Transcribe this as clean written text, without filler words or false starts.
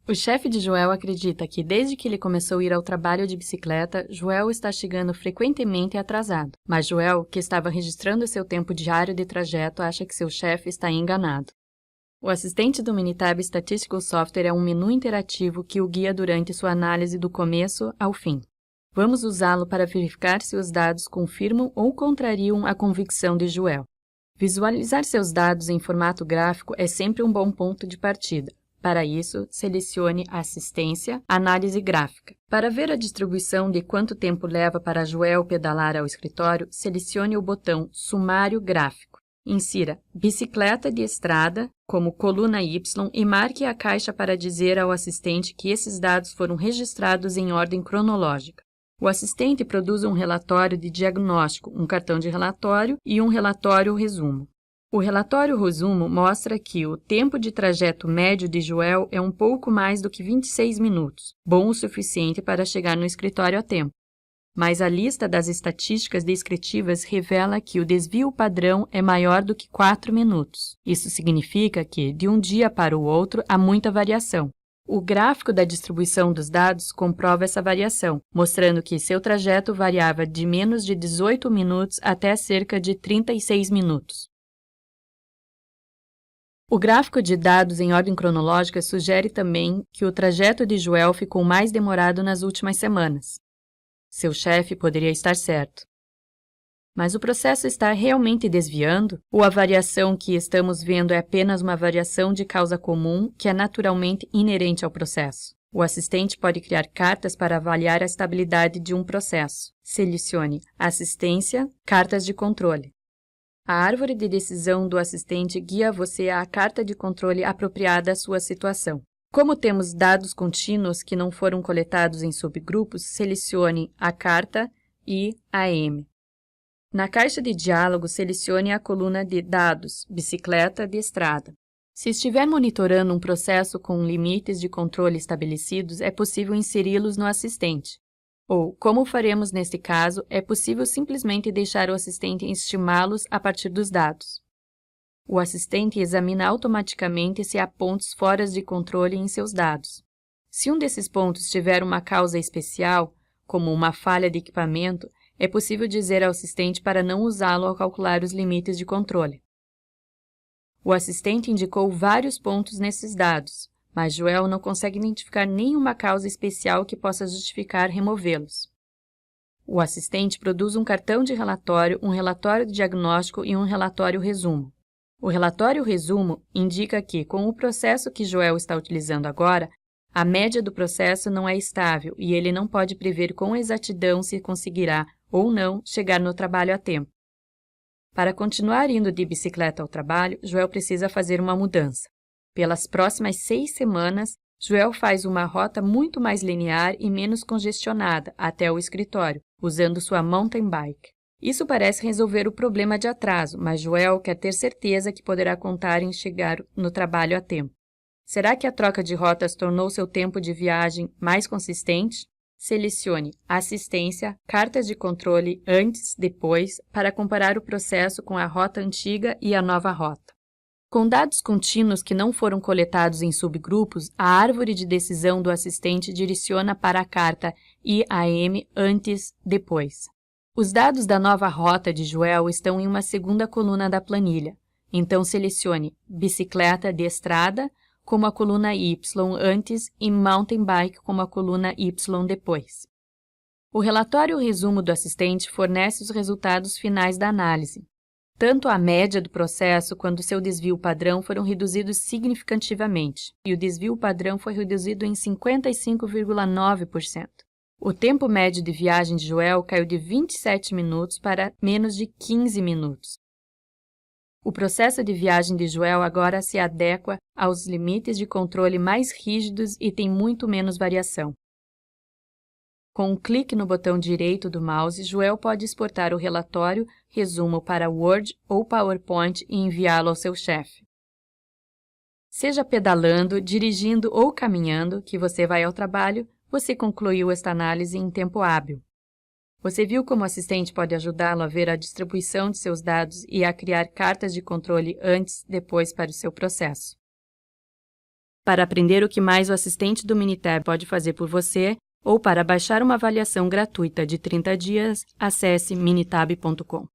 O chefe de Joel acredita que, desde que ele começou a ir ao trabalho de bicicleta, Joel está chegando frequentemente atrasado. Mas Joel, que estava registrando seu tempo diário de trajeto, acha que seu chefe está enganado. O assistente do Minitab Statistical Software é um menu interativo que o guia durante sua análise do começo ao fim. Vamos usá-lo para verificar se os dados confirmam ou contrariam a convicção de Joel. Visualizar seus dados em formato gráfico é sempre um bom ponto de partida. Para isso, selecione Assistência, Análise Gráfica. Para ver a distribuição de quanto tempo leva para Joel pedalar ao escritório, selecione o botão Sumário Gráfico. Insira Bicicleta de Estrada como coluna Y e marque a caixa para dizer ao assistente que esses dados foram registrados em ordem cronológica. O assistente produz um relatório de diagnóstico, um cartão de relatório e um relatório resumo. O relatório resumo mostra que o tempo de trajeto médio de Joel é um pouco mais do que 26 minutos, bom o suficiente para chegar no escritório a tempo. Mas a lista das estatísticas descritivas revela que o desvio padrão é maior do que 4 minutos. Isso significa que, de um dia para o outro, há muita variação. O gráfico da distribuição dos dados comprova essa variação, mostrando que seu trajeto variava de menos de 18 minutos até cerca de 36 minutos. O gráfico de dados em ordem cronológica sugere também que o trajeto de Joel ficou mais demorado nas últimas semanas. Seu chefe poderia estar certo. Mas o processo está realmente desviando? Ou a variação que estamos vendo é apenas uma variação de causa comum que é naturalmente inerente ao processo? O assistente pode criar cartas para avaliar a estabilidade de um processo. Selecione Assistência, Cartas de Controle. A árvore de decisão do assistente guia você à carta de controle apropriada à sua situação. Como temos dados contínuos que não foram coletados em subgrupos, selecione a carta IAM. Na caixa de diálogo, selecione a coluna de Dados, Bicicleta de Estrada. Se estiver monitorando um processo com limites de controle estabelecidos, é possível inseri-los no assistente. Ou, como faremos neste caso, é possível simplesmente deixar o assistente estimá-los a partir dos dados. O assistente examina automaticamente se há pontos fora de controle em seus dados. Se um desses pontos tiver uma causa especial, como uma falha de equipamento, é possível dizer ao assistente para não usá-lo ao calcular os limites de controle. O assistente indicou vários pontos nesses dados, mas Joel não consegue identificar nenhuma causa especial que possa justificar removê-los. O assistente produz um cartão de relatório, um relatório de diagnóstico e um relatório resumo. O relatório resumo indica que, com o processo que Joel está utilizando agora, a média do processo não é estável e ele não pode prever com exatidão se conseguirá ou não chegar no trabalho a tempo. Para continuar indo de bicicleta ao trabalho, Joel precisa fazer uma mudança. Pelas próximas 6 semanas, Joel faz uma rota muito mais linear e menos congestionada até o escritório, usando sua mountain bike. Isso parece resolver o problema de atraso, mas Joel quer ter certeza que poderá contar em chegar no trabalho a tempo. Será que a troca de rotas tornou seu tempo de viagem mais consistente? Selecione Assistência, Cartas de Controle antes, depois, para comparar o processo com a rota antiga e a nova rota. Com dados contínuos que não foram coletados em subgrupos, a árvore de decisão do assistente direciona para a carta IAM antes, depois. Os dados da nova rota de Joel estão em uma segunda coluna da planilha, então selecione Bicicleta de Estrada como a coluna Y antes e Mountain Bike como a coluna Y depois. O relatório resumo do assistente fornece os resultados finais da análise. Tanto a média do processo quanto seu desvio padrão foram reduzidos significativamente, e o desvio padrão foi reduzido em 55,9%. O tempo médio de viagem de Joel caiu de 27 minutos para menos de 15 minutos. O processo de viagem de Joel agora se adequa aos limites de controle mais rígidos e tem muito menos variação. Com um clique no botão direito do mouse, Joel pode exportar o relatório resumo para Word ou PowerPoint e enviá-lo ao seu chefe. Seja pedalando, dirigindo ou caminhando que você vai ao trabalho, você concluiu esta análise em tempo hábil. Você viu como o assistente pode ajudá-lo a ver a distribuição de seus dados e a criar cartas de controle antes e depois para o seu processo. Para aprender o que mais o assistente do Minitab pode fazer por você, ou para baixar uma avaliação gratuita de 30 dias, acesse minitab.com.